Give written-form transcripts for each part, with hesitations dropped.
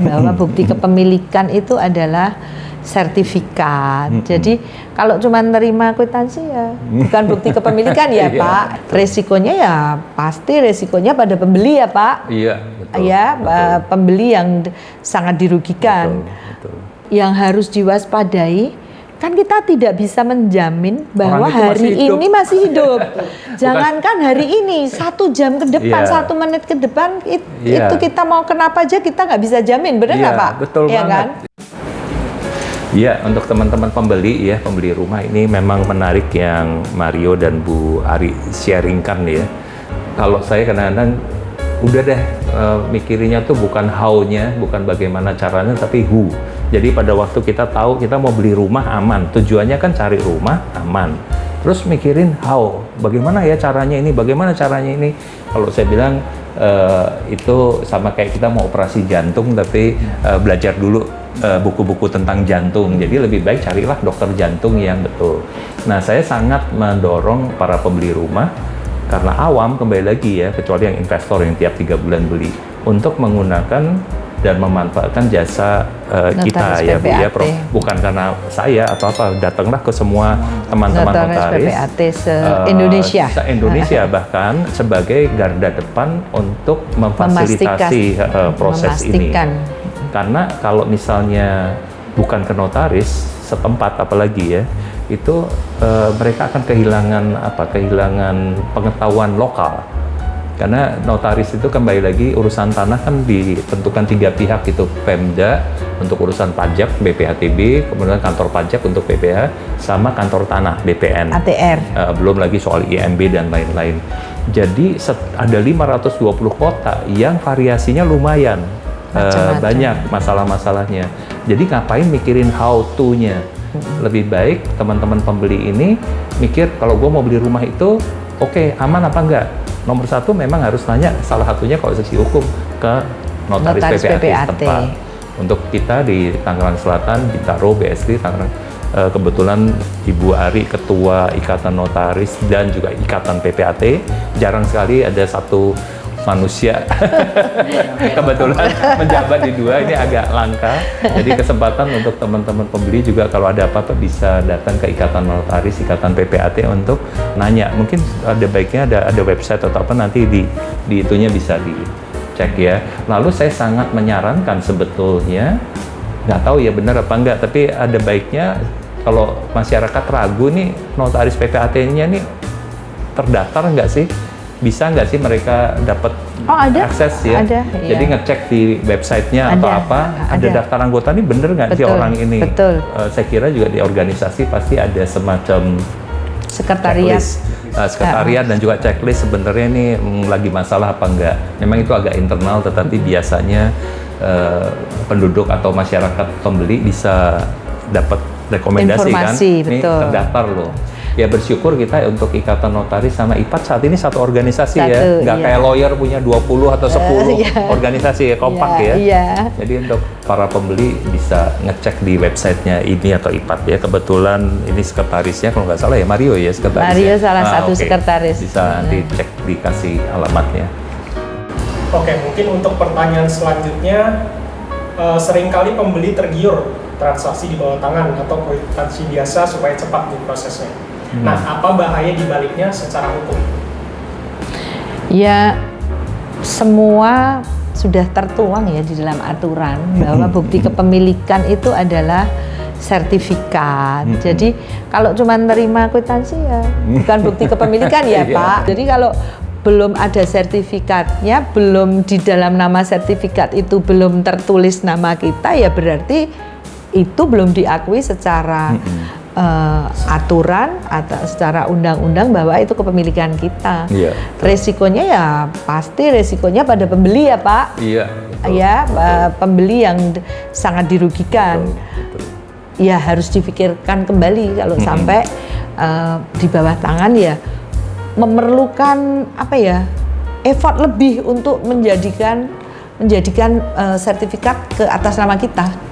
bahwa bukti kepemilikan itu adalah sertifikat. Jadi kalau cuma nerima kwitansi ya bukan bukti kepemilikan ya Pak. Resikonya ya pasti resikonya pada pembeli ya Pak. Iya, betul. Ya, betul. Pembeli yang sangat dirugikan. Betul. Yang harus diwaspadai kan kita tidak bisa menjamin bahwa hari ini masih hidup. Jangankan hari ini, 1 jam ke depan, 1 menit ke depan itu kita mau kenapa aja kita nggak bisa jamin, benar nggak Pak? Betul ya, banget. Kan? Iya, untuk teman-teman pembeli rumah ini memang menarik yang Mario dan Bu Ari sharingkan ya. Kalau saya kadang-kadang udah deh mikirinnya tuh bukan how-nya, bukan bagaimana caranya, tapi who. Jadi pada waktu kita tahu kita mau beli rumah aman, tujuannya kan cari rumah aman. Terus mikirin how, bagaimana ya caranya ini, bagaimana caranya ini. Kalau saya bilang itu sama kayak kita mau operasi jantung, tapi belajar dulu buku-buku tentang jantung. Jadi lebih baik carilah dokter jantung yang betul. Nah, saya sangat mendorong para pembeli rumah, karena awam kembali lagi ya, kecuali yang investor yang tiap 3 bulan beli, untuk menggunakan dan memanfaatkan jasa kita ya Bu ya, bukan karena saya atau apa, datanglah ke semua teman-teman notaris PPAT se-Indonesia. Se-Indonesia bahkan sebagai garda depan untuk memfasilitasi proses ini. Karena kalau misalnya bukan ke notaris setempat apalagi ya, itu mereka akan kehilangan pengetahuan lokal. Karena notaris itu kembali lagi urusan tanah kan ditentukan 3 pihak, itu Pemda untuk urusan pajak BPHTB, kemudian kantor pajak untuk PPH, sama kantor tanah BPN. ATR. Belum lagi soal IMB dan lain-lain. Jadi ada 520 kota yang variasinya lumayan. Banyak masalah-masalahnya. Jadi ngapain mikirin how to-nya? Lebih baik teman-teman pembeli ini mikir, kalau gue mau beli rumah itu oke, aman apa enggak? Nomor 1 memang harus nanya, salah satunya kalau sesi hukum ke notaris PPAT setempat. Untuk kita di Tangerang Selatan, Bintaro, BSD Tangerang, kebetulan Ibu Ari ketua Ikatan Notaris dan juga Ikatan PPAT, jarang sekali ada satu manusia kebetulan menjabat di 2, ini agak langka. Jadi kesempatan untuk teman-teman pembeli juga kalau ada apa-apa bisa datang ke Ikatan Notaris, Ikatan PPAT untuk nanya. Mungkin ada baiknya ada website atau apa, nanti di itunya bisa dicek ya. Lalu saya sangat menyarankan sebetulnya, nggak tahu ya benar apa enggak, tapi ada baiknya kalau masyarakat ragu nih notaris PPAT-nya nih terdaftar nggak sih? Bisa nggak sih mereka dapat akses ya? Ada, jadi ngecek di websitenya atau apa, ada daftar anggota nih, bener nggak sih orang ini? Betul. Saya kira juga di organisasi pasti ada semacam sekretariat dan juga checklist sebenarnya ini lagi masalah apa enggak. Memang itu agak internal, tetapi biasanya penduduk atau masyarakat pembeli bisa dapat rekomendasi informasi, kan? Ini terdaftar loh. Ya bersyukur kita untuk Ikatan Notaris sama IPAT saat ini satu organisasi ya, nggak kayak lawyer punya 20 atau 10 organisasi ya, kompak ya. Jadi untuk para pembeli bisa ngecek di websitenya ini atau IPAT ya. Kebetulan ini sekretarisnya kalau nggak salah ya Mario ya, sekretarisnya. Mario salah satu sekretaris. Bisa dicek, dikasih alamatnya. Oke, mungkin untuk pertanyaan selanjutnya, seringkali pembeli tergiur transaksi di bawah tangan atau kwitansi biasa supaya cepat diprosesnya. Nah, apa bahaya di baliknya secara hukum? Ya, semua sudah tertuang ya di dalam aturan bahwa bukti kepemilikan itu adalah sertifikat. Jadi kalau cuma nerima kwitansi ya bukan bukti kepemilikan ya Pak. Jadi kalau belum ada sertifikatnya, belum di dalam nama sertifikat itu belum tertulis nama kita, ya berarti itu belum diakui secara aturan atau secara undang-undang bahwa itu kepemilikan kita. Resikonya ya pasti resikonya pada pembeli ya Pak. Pembeli yang sangat dirugikan. Ya harus difikirkan kembali kalau sampai di bawah tangan ya memerlukan effort lebih untuk menjadikan sertifikat ke atas nama kita.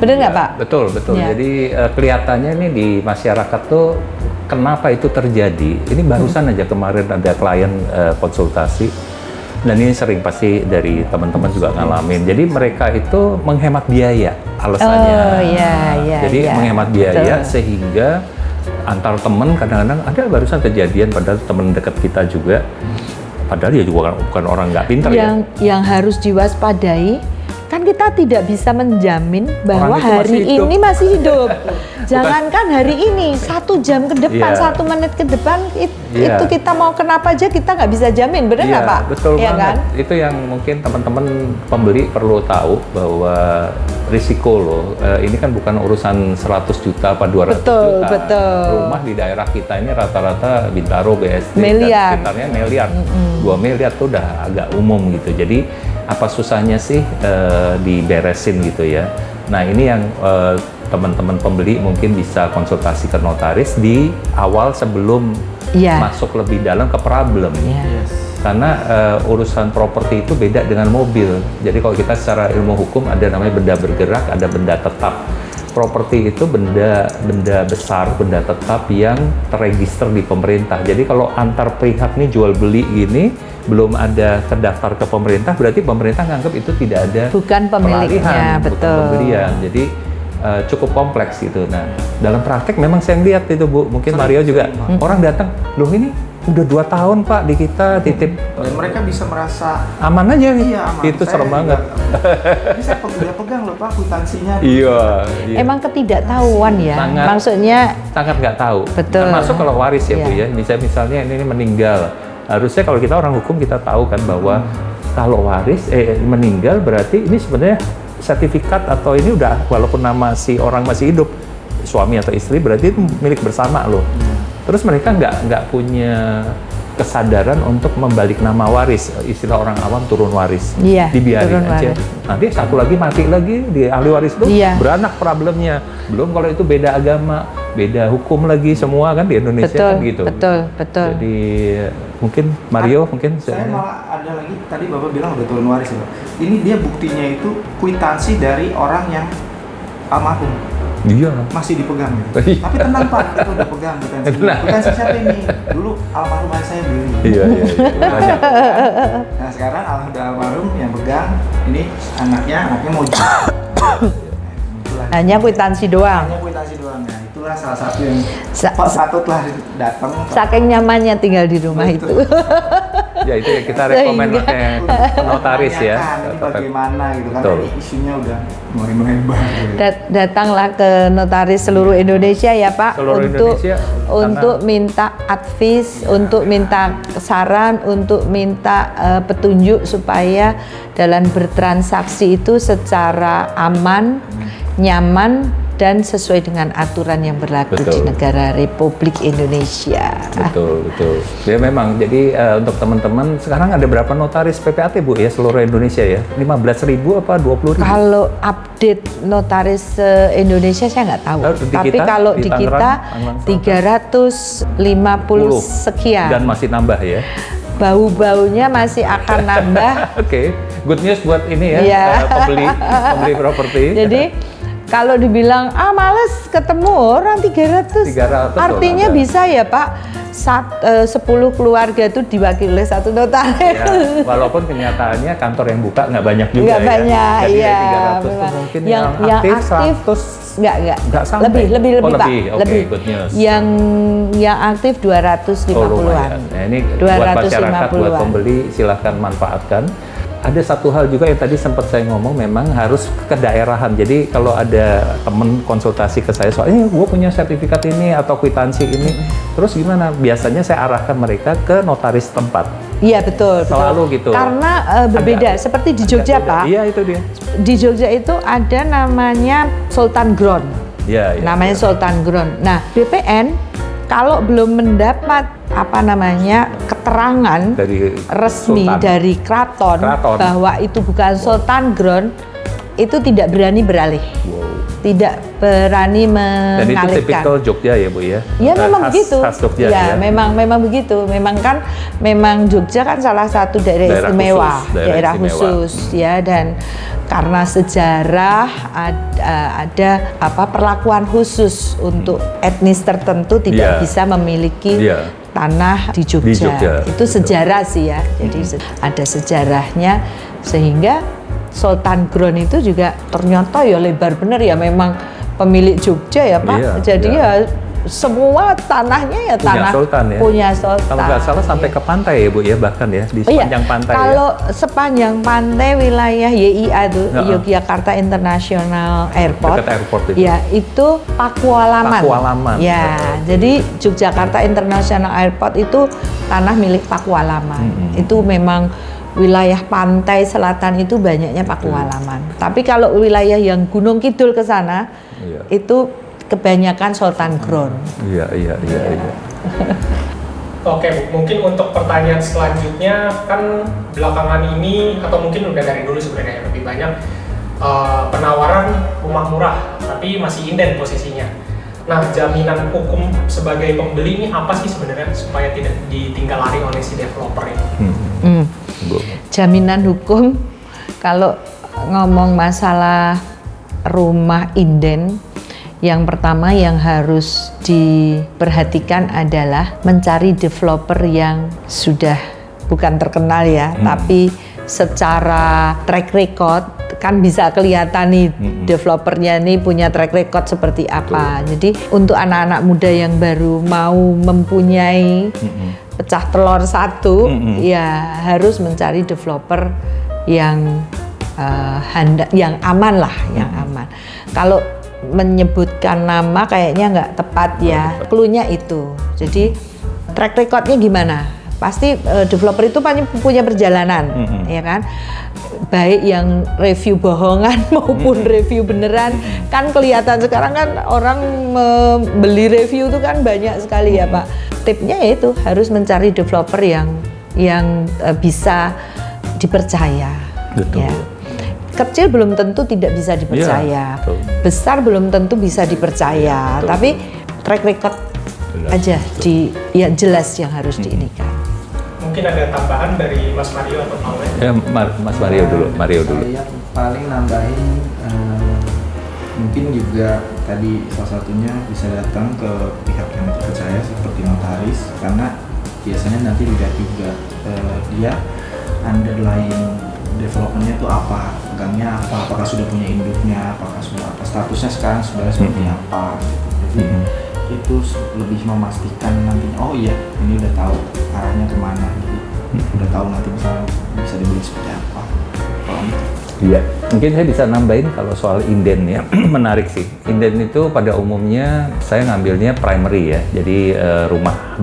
Benar nggak Pak? Betul. Ya. Jadi kelihatannya ini di masyarakat tuh kenapa itu terjadi? Ini barusan aja kemarin ada klien konsultasi. Dan ini sering pasti dari teman-teman juga ngalamin. Jadi mereka itu menghemat biaya alasannya. Oh iya. Jadi menghemat biaya betul. sehingga antar teman kadang-kadang ada barusan kejadian padahal teman dekat kita juga. Padahal dia juga bukan orang nggak pintar ya. Yang harus diwaspadai, kan kita tidak bisa menjamin bahwa Orang itu hari masih hidup. ini masih hidup. Jangankan hari ini, 1 jam ke depan, Iya. 1 menit ke depan, Iya. itu kita mau kenapa aja kita nggak bisa jamin, benar nggak Pak? Betul Iya banget. kan? Itu yang mungkin teman-teman pembeli perlu tahu bahwa risiko loh. Ini kan bukan urusan 100 juta apa 200 Betul, juta. betul. Rumah di daerah kita ini rata-rata Bintaro, BSD Miliar. dan sekitarnya miliar. 2 miliar tuh udah agak umum gitu. Jadi apa susahnya sih diberesin gitu ya. Nah ini yang teman-teman pembeli mungkin bisa konsultasi ke notaris di awal sebelum Iya. masuk lebih dalam ke problem. Iya. Karena urusan properti itu beda dengan mobil. Jadi kalau kita secara ilmu hukum ada namanya benda bergerak, ada benda tetap. Properti itu benda besar, benda tetap yang terregister di pemerintah. Jadi kalau antar pihak nih jual beli gini belum ada terdaftar ke pemerintah, berarti pemerintah nganggap itu tidak ada Bukan pemiliknya, peralihan, bukan betul. pembelian. Jadi cukup kompleks gitu. Nah, dalam praktek memang saya lihat itu Bu, mungkin Mario juga orang datang, loh ini udah 2 tahun Pak di kita titip Dan mereka bisa merasa aman aja nih. iya aman. Itu Saya serem juga- banget. Ini saya pegang loh Pak kwitansinya. Iya. Emang ketidaktahuan ya, Sangat. maksudnya sangat nggak tahu. Betul. Termasuk kalau waris ya Bu Iya. ya. Misalnya ini meninggal. Harusnya kalau kita orang hukum kita tahu kan bahwa kalau waris meninggal berarti ini sebenarnya sertifikat atau ini udah walaupun nama si orang masih hidup suami atau istri berarti itu milik bersama loh. Terus mereka nggak punya kesadaran untuk membalik nama waris, istilah orang awam turun waris, Iya, dibiarin turun aja. waris. Nanti satu lagi mati lagi di ahli waris itu Iya. beranak problemnya. Belum kalau itu beda agama, beda hukum lagi semua kan di Indonesia betul, kan gitu. betul. Jadi mungkin Mario mungkin Saya malah ada lagi tadi Bapak bilang udah turun waris ya Pak. Ini dia buktinya itu kwitansi dari orang yang almarhum iya. masih dipegang gitu. Iya. Tapi tenang Pak, itu udah pegang kwitansi. Tenang. Kwitansi siapa ini? Dulu almarhum ayah saya beli. Iya. Banyak. Nah sekarang almarhum yang pegang ini anaknya mau jual. Itulah. Hanya kwitansi doang. Hanya kwitansi doang. Nah, itulah salah satu yang Sa- Pak Satu telah datang. Saking nyamannya tinggal di rumah itu. Ya itu yang kita rekomen Sehingga- pakai notaris ya. Ini bagaimana gitu kan? Betul. Ini isunya udah mulai melebar. Gitu. Datanglah ke notaris seluruh Indonesia ya Pak Seluruh Indonesia, untuk minta advice, untuk minta saran, untuk minta petunjuk supaya dalam bertransaksi itu secara aman, nyaman dan sesuai dengan aturan yang berlaku di Betul. negara Republik Indonesia. Betul. Ya memang. Jadi untuk teman-teman sekarang ada berapa notaris PPAT Bu ya seluruh Indonesia ya? 15.000 apa 20.000? Kalau update notaris Indonesia saya nggak tahu. Di Tapi kita, kalau di di Tangerang, kita Tangerang 350 sekian. Dan masih nambah ya. Bau-baunya masih akan nambah. Oke, good news buat ini ya, Iya. pembeli properti. Jadi kalau dibilang males ketemu orang 300, 300 artinya ada. bisa ya Pak 10 keluarga itu diwakili oleh satu notaris. Ya, walaupun kenyataannya kantor yang buka nggak banyak juga Nggak ya. banyak, Jadi iya. 300 tuh memang. mungkin yang aktif 100 nggak sampai. lebih Oh, Pak, lebih. Oke, lebih. good news. Yang aktif 250-an. lumayan. Nah, ini buat masyarakat, buat pembeli silahkan manfaatkan. Ada satu hal juga yang tadi sempat saya ngomong, memang harus kedaerahan. Jadi kalau ada temen konsultasi ke saya soal ini, gue punya sertifikat ini atau kwitansi ini, terus gimana? Biasanya saya arahkan mereka ke notaris tempat. Iya betul. Selalu gitu. Karena berbeda. Seperti di Jogja Pak. Iya itu dia. Di Jogja itu ada namanya Sultan Ground. Iya. Namanya Sultan Ground. Nah, BPN kalau belum mendapat keterangan Dari resmi Sultan. dari keraton bahwa itu bukan Sultan Ground, itu tidak berani beralih. Wow. Tidak berani Dan itu mengalihkan. tipikal Jogja ya Bu ya? Ya memang Khas- begitu. Khas Jogja ya, ya? memang begitu. Memang Jogja kan salah satu daerah istimewa, khusus, daerah istimewa. khusus ya, dan karena sejarah ada perlakuan khusus untuk etnis tertentu tidak Iya. bisa memiliki Iya. tanah di Jogja. Di Jogja, Itu sejarah sih ya. Jadi ada sejarahnya sehingga Sultan Ground itu juga ternyata ya lebar bener ya, memang pemilik Jogja ya Pak. Iya, Jadi iya. ya semua tanahnya ya Punya tanah Sultan ya. punya Sultan. Kalau nggak salah sampai ke pantai ya Bu ya, bahkan ya di Oh iya, sepanjang pantai kalau sepanjang pantai wilayah YIA itu Yogyakarta International Airport, Dekat airport itu. ya itu Pakualaman. Pakualaman. Ya, jadi Yogyakarta International Airport itu tanah milik Pakualaman. Itu memang wilayah pantai selatan itu banyaknya Pakualaman. Tapi kalau wilayah yang Gunung Kidul ke sana Iya. itu kebanyakan Sultan Ground. Iya. Oke Bu, mungkin untuk pertanyaan selanjutnya, kan belakangan ini atau mungkin udah dari dulu sebenarnya lebih banyak penawaran rumah murah, tapi masih inden posisinya. Nah, jaminan hukum sebagai pembeli ini apa sih sebenarnya supaya tidak ditinggalari oleh si developer ini? Bu. Jaminan hukum kalau ngomong masalah rumah inden, yang pertama yang harus diperhatikan adalah mencari developer yang sudah bukan terkenal ya, tapi secara track record kan bisa kelihatan nih developernya nih punya track record seperti apa. Jadi untuk anak-anak muda yang baru mau mempunyai pecah telur satu, ya harus mencari developer yang yang aman lah, yang aman. Kalau menyebutkan nama kayaknya nggak tepat ya. Cluenya itu. Jadi track recordnya gimana? Pasti developer itu punya perjalanan, ya kan? Baik yang review bohongan maupun review beneran, kan kelihatan sekarang kan orang membeli review itu kan banyak sekali ya Pak. Tipnya yaitu harus mencari developer yang bisa dipercaya. Betul. Ya. Kecil belum tentu tidak bisa dipercaya, betul. Besar belum tentu bisa dipercaya, Betul. tapi track record Jelas, aja ya jelas yang harus diinikan. Mungkin ada tambahan dari Mas Mario atau Pak Wen? Ya, Mas Mario dulu. Saya paling nambahin mungkin juga tadi salah satunya bisa datang ke pihak yang terpercaya seperti notaris, karena biasanya nanti dilihat juga dia underlying developmentnya itu apa, pegangnya apa, apakah sudah punya induknya, apakah sudah apa, statusnya sekarang sebenarnya seperti apa gitu. Jadi itu lebih memastikan nantinya, oh iya ini udah tahu arahnya kemana, jadi udah tahu nanti bisa dibeli seperti apa. Kalau gitu. Iya, mungkin saya bisa nambahin kalau soal inden ya, menarik sih. Inden itu pada umumnya saya ngambilnya primary ya, jadi rumah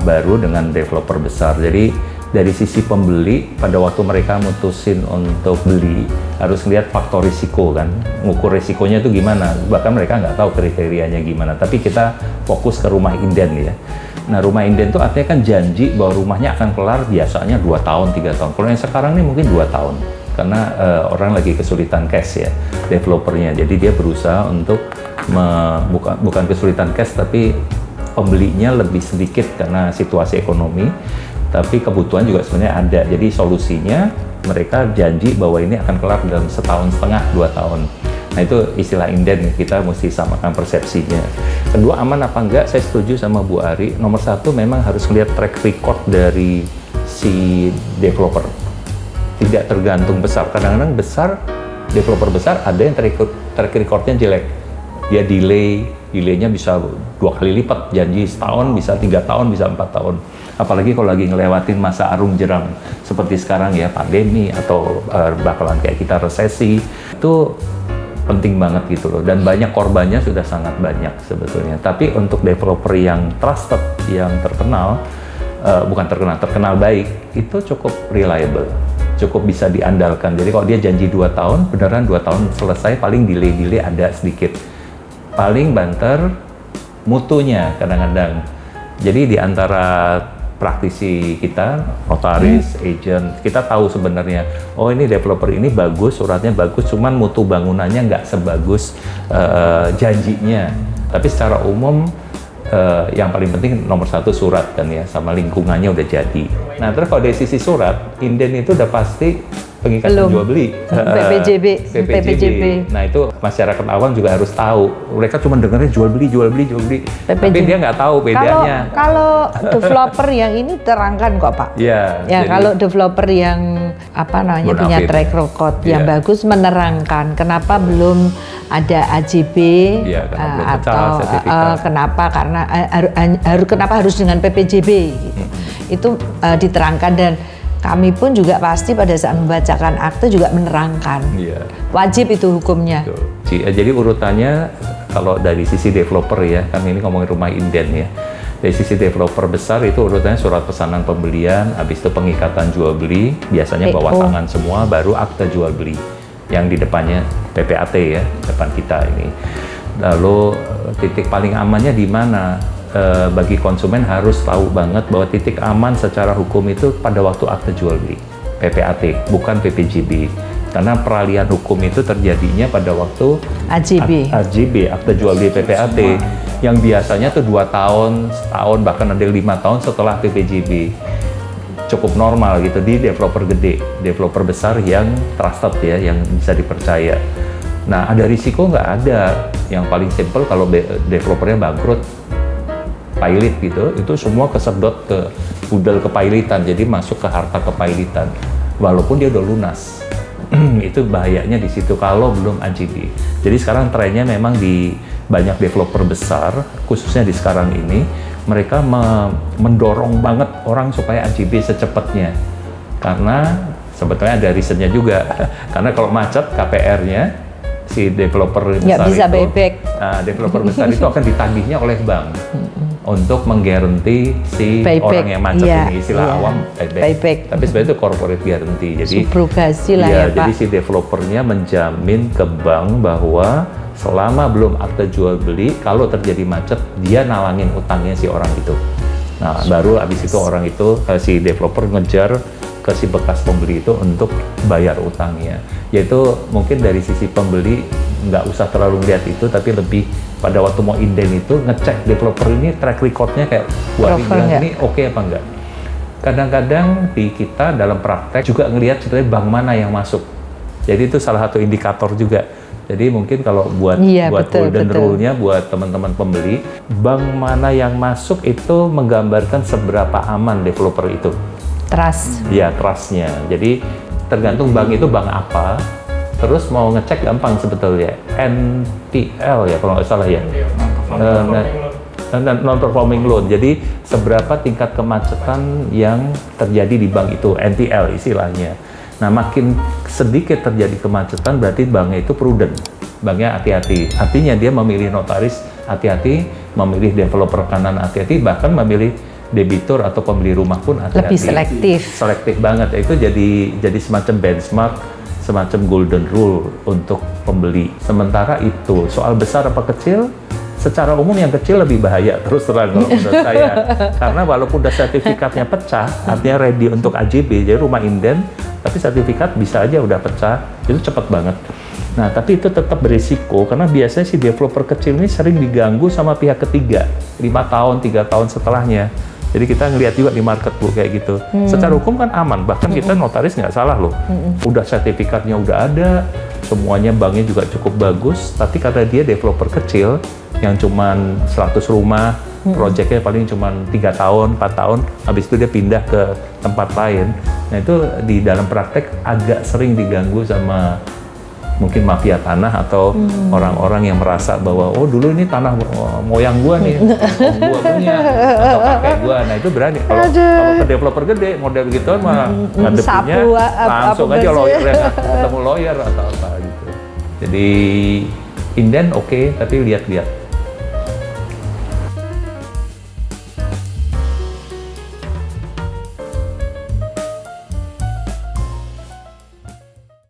baru dengan developer besar. Jadi dari sisi pembeli, pada waktu mereka mutusin untuk beli, harus lihat faktor risiko kan, ngukur risikonya itu gimana, bahkan mereka nggak tahu kriterianya gimana, tapi kita fokus ke rumah inden ya. Nah rumah inden itu artinya kan janji bahwa rumahnya akan kelar biasanya 2 tahun, 3 tahun. Kalau yang sekarang ini mungkin 2 tahun, karena orang lagi kesulitan cash ya, developernya, jadi dia berusaha untuk bukan kesulitan cash, tapi pembelinya lebih sedikit karena situasi ekonomi. Tapi kebutuhan juga sebenarnya ada. Jadi solusinya mereka janji bahwa ini akan kelar dalam 1,5 tahun, 2 tahun. Nah itu istilah inden, kita mesti samakan persepsinya. Kedua, aman apa enggak? Saya setuju sama Bu Ari. Nomor 1 memang harus lihat track record dari si developer. Tidak tergantung besar. Kadang-kadang besar, developer besar ada yang track recordnya jelek. Dia delaynya bisa 2 kali lipat, janji setahun bisa 3 tahun, bisa 4 tahun. Apalagi kalau lagi ngelewatin masa arung jeram seperti sekarang ya, pandemi atau bakalan kayak kita resesi, itu penting banget gitu loh. Dan banyak korbannya sudah sangat banyak sebetulnya. Tapi untuk developer yang trusted, yang terkenal, terkenal baik, itu cukup reliable, cukup bisa diandalkan. Jadi kalau dia janji 2 tahun, beneran 2 tahun selesai, paling delay ada sedikit. Paling banter mutunya kadang-kadang. Jadi di antara praktisi kita, notaris, agent, kita tahu sebenarnya, oh ini developer ini bagus, suratnya bagus, cuman mutu bangunannya nggak sebagus janjinya. Tapi secara umum yang paling penting nomor 1 surat kan ya, sama lingkungannya udah jadi. Nah terus kalau dari sisi surat, inden itu udah pasti pengikatan Belum. jual beli. PPJB. Nah itu masyarakat awam juga harus tahu. Mereka cuma dengarnya jual beli. Tapi dia nggak tahu bedanya. Kalau developer yang ini terangkan kok Pak. Ya, jadi, Kalau developer yang punya Bonafide. track record yang Iya. bagus menerangkan kenapa belum ada AJB Iya, karena belum pecah atau sertifikat. kenapa harus dengan PPJB gitu. Itu diterangkan dan kami pun juga pasti pada saat membacakan akte juga menerangkan. Iya. Wajib itu hukumnya. Betul. Jadi urutannya kalau dari sisi developer ya, kan ini ngomongin rumah inden ya. Dari sisi developer besar itu urutannya surat pesanan pembelian, habis itu pengikatan jual beli, biasanya bawa PO. tangan semua, baru akte jual beli. Yang di depannya PPAT ya, depan kita ini. Lalu titik paling amannya di mana? Bagi konsumen harus tahu banget bahwa titik aman secara hukum itu pada waktu akte jual beli, PPAT, bukan PPJB. Karena peralihan hukum itu terjadinya pada waktu AJB, akte jual beli PPAT, yang biasanya tuh 2 tahun, setahun, bahkan ada 5 tahun setelah PPJB. Cukup normal gitu di developer gede, developer besar yang trusted ya, yang bisa dipercaya. Nah, ada risiko nggak? Ada. Yang paling simple kalau developernya bangkrut, pilot gitu, itu semua kesedot ke budal kepailitan, jadi masuk ke harta kepailitan, walaupun dia udah lunas. Itu bahayanya di situ kalau belum AJB. Jadi sekarang trennya memang di banyak developer besar, khususnya di sekarang ini, mereka mendorong banget orang supaya AJB secepatnya. Karena sebetulnya ada risetnya juga, karena kalau macet KPR-nya, si developer besar bisa itu, buyback. Developer besar itu akan ditagihnya oleh bank untuk menggaranti si Buyback. orang yang macet Iya, ini, istilah iya. awam Buyback. Tapi sebenarnya itu corporate guarantee. Jadi Subrogasi lah iya, ya Pak. jadi si developernya menjamin ke bank bahwa selama belum akte jual beli, kalau terjadi macet, dia nalangin utangnya si orang itu. Nah, baru abis itu orang itu si developer ngejar ke si bekas pembeli itu untuk bayar utangnya. Yaitu mungkin dari sisi pembeli nggak usah terlalu lihat itu, tapi lebih pada waktu mau inden itu ngecek developer ini track recordnya kayak buat ini oke apa enggak. Kadang-kadang di kita dalam praktek juga ngelihat sebetulnya bank mana yang masuk. Jadi itu salah satu indikator juga. Jadi mungkin kalau buat golden rule-nya buat teman-teman pembeli, bank mana yang masuk itu menggambarkan seberapa aman developer itu. Trust. Ya, trust-nya. Jadi tergantung bank itu bank apa. Terus mau ngecek gampang sebetulnya. NPL ya kalau nggak salah ya. Non-performing loan. Jadi seberapa tingkat kemacetan yang terjadi di bank itu, NPL istilahnya. Nah, makin sedikit terjadi kemacetan berarti banknya itu prudent. Banknya hati-hati. Artinya dia memilih notaris hati-hati, memilih developer kanan hati-hati, bahkan memilih debitur atau pembeli rumah pun hati-hati. Lebih selektif. Selektif banget. Itu jadi semacam benchmark, semacam golden rule untuk pembeli. Sementara itu soal besar apa kecil, secara umum yang kecil lebih bahaya terus terang kalau menurut saya. Karena walaupun udah sertifikatnya pecah, artinya ready untuk AJB, jadi rumah inden, tapi sertifikat bisa aja udah pecah, itu cepat banget. Nah, tapi itu tetap berisiko karena biasanya si developer kecil ini sering diganggu sama pihak ketiga 5 tahun, 3 tahun setelahnya. Jadi kita ngelihat juga di market Bu kayak gitu. Secara hukum kan aman, bahkan kita notaris nggak salah loh. Udah sertifikatnya udah ada, semuanya banknya juga cukup bagus, tapi karena dia developer kecil yang cuman 100 rumah, proyeknya paling cuman 3 tahun, 4 tahun, habis itu dia pindah ke tempat lain. Nah itu di dalam praktek agak sering diganggu sama mungkin mafia tanah atau orang-orang yang merasa bahwa oh dulu ini tanah moyang gua nih, om gua punya atau kakek gua. Nah itu berani. Kalau ke developer gede model gitu mah ngadepinnya langsung aja lawyer, ketemu lawyer atau apa gitu. Jadi inden oke, tapi lihat-lihat